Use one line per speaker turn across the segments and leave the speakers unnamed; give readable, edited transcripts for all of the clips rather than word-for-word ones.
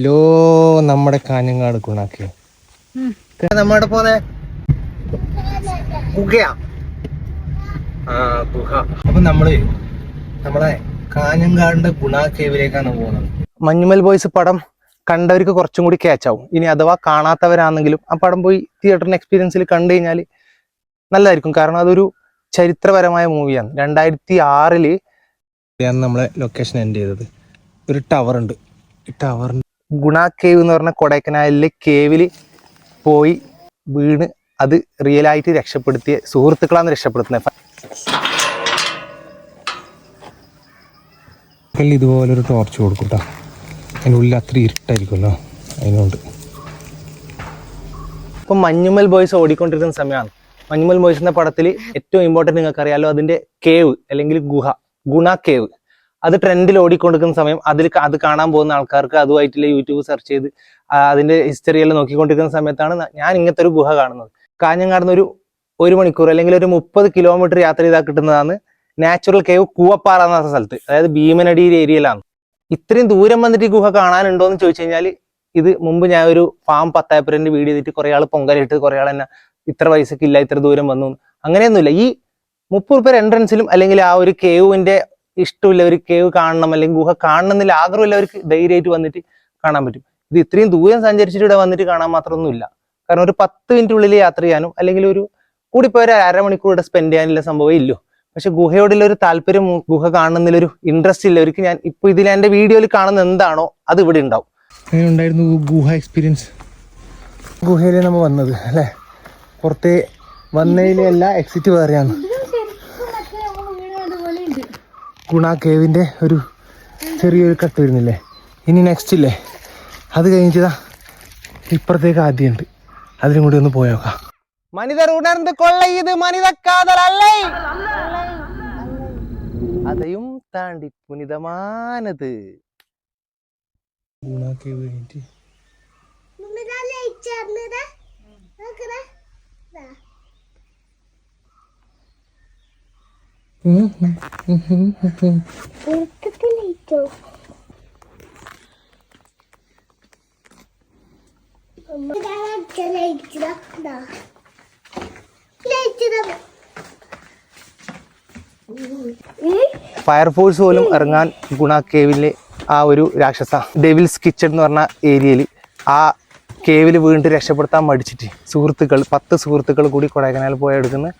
Law നമ്മുടെ കാഞ്ഞങ്ങാട് ഗുണാക്കി നമ്മുടെ പോന്നെ ഗുഹയാ. ഗുഹ. അപ്പൊ നമ്മളെ കാഞ്ഞങ്ങാടിന്റെ ഗുണ കേവിലേക്കാണ് പോകുന്നത്. മഞ്ഞുമൽ ബോയ്സ് പടം കണ്ടവർക്ക് കുറച്ചും കൂടി ക്യാച്ച് ആവും. ഇനി അഥവാ കാണാത്തവരാണെങ്കിലും ആ പടം പോയി തിയേറ്ററിന് എക്സ്പീരിയൻസിൽ കണ്ടു കഴിഞ്ഞാൽ നല്ലതായിരിക്കും. കാരണം അതൊരു ചരിത്രപരമായ മൂവിയാണ്. 2006 നമ്മളെ ലൊക്കേഷൻ എൻഡ് ചെയ്തത്. ഒരു ടവർ ഉണ്ട്. ഈ ടവറിന് ഗുണ കേവ് എന്ന് പറഞ്ഞ കൊടൈക്കനാലിലെ കേവിൽ പോയി വീണ് അത് റിയലായിട്ട് രക്ഷപ്പെടുത്തിയ സുഹൃത്തുക്കളാണ് രക്ഷപ്പെടുത്തുന്നത്. ഇതുപോലൊരു ടോർച്ച് കൊടുക്കൂട്ടോ. അതിൻ്റെ ഉള്ളിൽ അത്ര ഇരുട്ടായിരിക്കുമല്ലോ, അതിനുകൊണ്ട്. ഇപ്പം മഞ്ഞുമൽ ബോയ്സ് ഓടിക്കൊണ്ടിരിക്കുന്ന സമയമാണ്. മഞ്ഞുമൽ ബോയ്സ് എന്ന പടത്തിൽ ഏറ്റവും ഇമ്പോർട്ടൻറ്റ് നിങ്ങൾക്ക് അറിയാലോ, അതിൻ്റെ കേവ് അല്ലെങ്കിൽ ഗുണ കേവ്. അത് ട്രെൻഡിൽ ഓടിക്കൊണ്ടിരിക്കുന്ന സമയം അത് കാണാൻ പോകുന്ന ആൾക്കാർക്ക് അതുമായിട്ടുള്ള യൂട്യൂബ് സെർച്ച് ചെയ്ത് അതിൻ്റെ ഹിസ്റ്ററി എല്ലാം നോക്കിക്കൊണ്ടിരിക്കുന്ന സമയത്താണ് ഞാൻ ഇങ്ങനത്തെ ഒരു ഗുഹ കാണുന്നത്. കാഞ്ഞങ്ങാടുന്ന് ഒരു മണിക്കൂർ അല്ലെങ്കിൽ ഒരു 30 കിലോമീറ്റർ യാത്ര ചെയ്താൽ കിട്ടുന്നതാണ് നാച്ചുറൽ കേവ് കൂവപ്പാറ എന്ന സ്ഥലത്ത്, അതായത് ഭീമനടി ഏരിയയിലാണ്. ഇത്രയും ദൂരം വന്നിട്ട് ഈ ഗുഹ കാണാനുണ്ടോ എന്ന് ചോദിച്ചു കഴിഞ്ഞാൽ, ഇത് മുമ്പ് ഞാൻ ഒരു ഫാം 10 ഏക്കറിന്റെ വീഡിയോ ചെയ്തിട്ട് കുറെ ആൾ പൊങ്കലിട്ട് കുറെ ആൾ തന്നെ ഇത്ര പൈസക്ക് ഇല്ല ഇത്ര ദൂരം വന്നു, അങ്ങനെയൊന്നുമില്ല. ഈ 30 രൂപ എൻട്രൻസിലും അല്ലെങ്കിൽ ആ ഒരു കേവിന്റെ ഇഷ്ടമില്ലവർ കേവ് കാണണം അല്ലെങ്കിൽ ഗുഹ കാണണം എന്നില്ല ആഗ്രഹമില്ലവർക്ക് ധൈര്യമായിട്ട് വന്നിട്ട് കാണാൻ പറ്റും. ഇത് ഇത്രയും ദൂരം സഞ്ചരിച്ചിട്ട് ഇവിടെ വന്നിട്ട് കാണാൻ മാത്രമൊന്നുമില്ല. കാരണം ഒരു 10 മിനിറ്റിനുള്ളിൽ യാത്ര ചെയ്യാനും അല്ലെങ്കിൽ ഒരു കൂടിപ്പോയ ഒരു അരമണിക്കൂർ ഇവിടെ സ്പെൻഡ് ചെയ്യാനുള്ള സംഭവം ഇല്ലോ. പക്ഷെ ഗുഹയോടുള്ള ഒരു താല്പര്യം, ഗുഹ കാണുന്നതിലൊരു ഇൻട്രസ്റ്റ് ഇല്ലവർക്ക് ഞാൻ ഇപ്പൊ ഇതിൽ എന്റെ വീഡിയോയിൽ കാണുന്ന എന്താണോ അത് ഇവിടെ ഉണ്ടാവും. അങ്ങനെ ഉണ്ടായിരുന്നു ഗുഹ എക്സ്പീരിയൻസ്. ഗുഹയിലെ നമ്മൾ വന്നത് അല്ലേ, പുറത്തെ വന്നതിലല്ല എക്സിറ്റ് വേറെയാണ്. ഗുണ കേവിന്റെ ഒരു ചെറിയൊരു കട്ട് വരുന്നില്ലേ. ഇനി നെക്സ്റ്റ് ഇല്ലേ, അത് കഴിഞ്ഞിട്ടാ ഇപ്പുറത്തേക്ക് ആദ്യമുണ്ട്, അതിലും കൂടി ഒന്ന് പോയോക്കാം. മനിതർ ഉണർന്ന് കൊള്ളയത് മനിത കാതലല്ലേ, അതെയും താണ്ടി പുനിതമാനത്. ഗുണ കേവ് കഴിഞ്ഞിട്ട് ഫയർഫോഴ്സ് പോലും ഇറങ്ങാൻ ഗുണ കേവിലെ ആ ഒരു രാക്ഷസ ഡെവിൽസ് കിച്ചൺ എന്ന് പറഞ്ഞ ഏരിയയിൽ ആ കേവിൽ വീണ്ടും രക്ഷപ്പെടുത്താൻ മടിച്ചിട്ട് 10 സുഹൃത്തുക്കൾ കൂടി കൊടൈക്കനാൽ പോയി എടുക്കുന്ന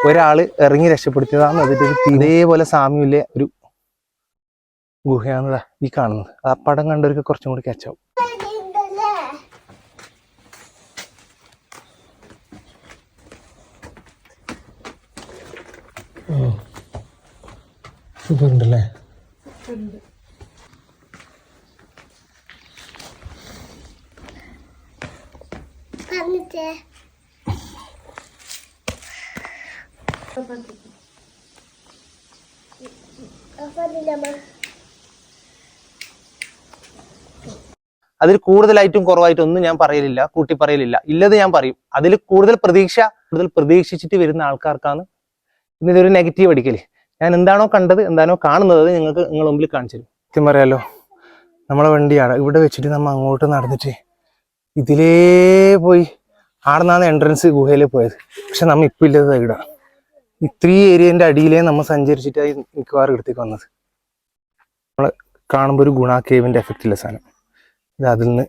ഒരാള് ഇറങ്ങി രക്ഷപ്പെടുത്തിയതാണ്. അതിൻ്റെ ഒരു ഇതേപോലെ സാമ്യമില്ലേ ഒരു ഗുഹയാണതാ ഈ കാണുന്നത്. ആ പടം കണ്ടവർക്ക് കുറച്ചും കൂടി ക്യാച്ചാവും. സൂപ്പർ ഉണ്ടല്ലേ. അതിൽ കൂടുതലായിട്ടും കുറവായിട്ടും ഒന്നും ഞാൻ പറയലില്ല, കൂട്ടി പറയലില്ല. ഇല്ലത് ഞാൻ പറയും. അതിൽ കൂടുതൽ പ്രതീക്ഷിച്ചിട്ട് വരുന്ന ആൾക്കാർക്കാണ് ഇന്നൊരു നെഗറ്റീവ് അടിക്കല്. ഞാൻ എന്താണോ കണ്ടത്, എന്താണോ കാണുന്നത്, അത് നിങ്ങളുടെ മുമ്പിൽ കാണിച്ചു തരും. സത്യം പറയാലോ, നമ്മളെ വണ്ടിയാണ് ഇവിടെ വെച്ചിട്ട് നമ്മൾ അങ്ങോട്ട് നടന്നിട്ട് ഇതിലേ പോയി ആടെ നിന്നാണ് എൻട്രൻസ് ഗുഹയിലേ പോയത്. പക്ഷെ നമ്മ ഇപ്പം ഇല്ലത് ഇവിടെ ഇത്രയും ഏരിയന്റെ അടിയിലേ നമ്മൾ സഞ്ചരിച്ചിട്ടായി മിക്കവാറും ഇടത്തേക്ക് വന്നത്. നമ്മൾ കാണുമ്പോൾ ഒരു ഗുണ കേവിന്റെ എഫക്റ്റ് ഇല്ല സാധനം. ഇത് അതിൽ നിന്ന്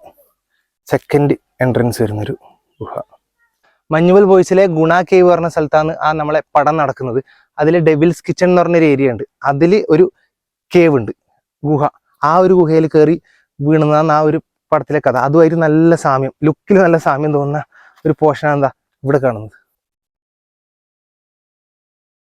സെക്കൻഡ് എൻട്രൻസ് വരുന്നൊരു ഗുഹ. മഞ്ഞുമൽ ബോയ്സിലെ ഗുണ കേവ് പറഞ്ഞ സ്ഥലത്താണ് ആ നമ്മളെ പടം നടക്കുന്നത്. അതിൽ ഡെവിൽസ് കിച്ചൺ എന്ന് പറഞ്ഞൊരു ഏരിയ ഉണ്ട്. അതിൽ ഒരു കേവ് ഉണ്ട്, ഗുഹ. ആ ഒരു ഗുഹയിൽ കയറി വീണതാണ് ആ ഒരു പടത്തിലെ കഥ. അതുമായിട്ട് നല്ല സാമ്യം, ലുക്കിൽ നല്ല സാമ്യം തോന്നുന്ന ഒരു പോർഷനാണ് എന്താ ഇവിടെ കാണുന്നത്.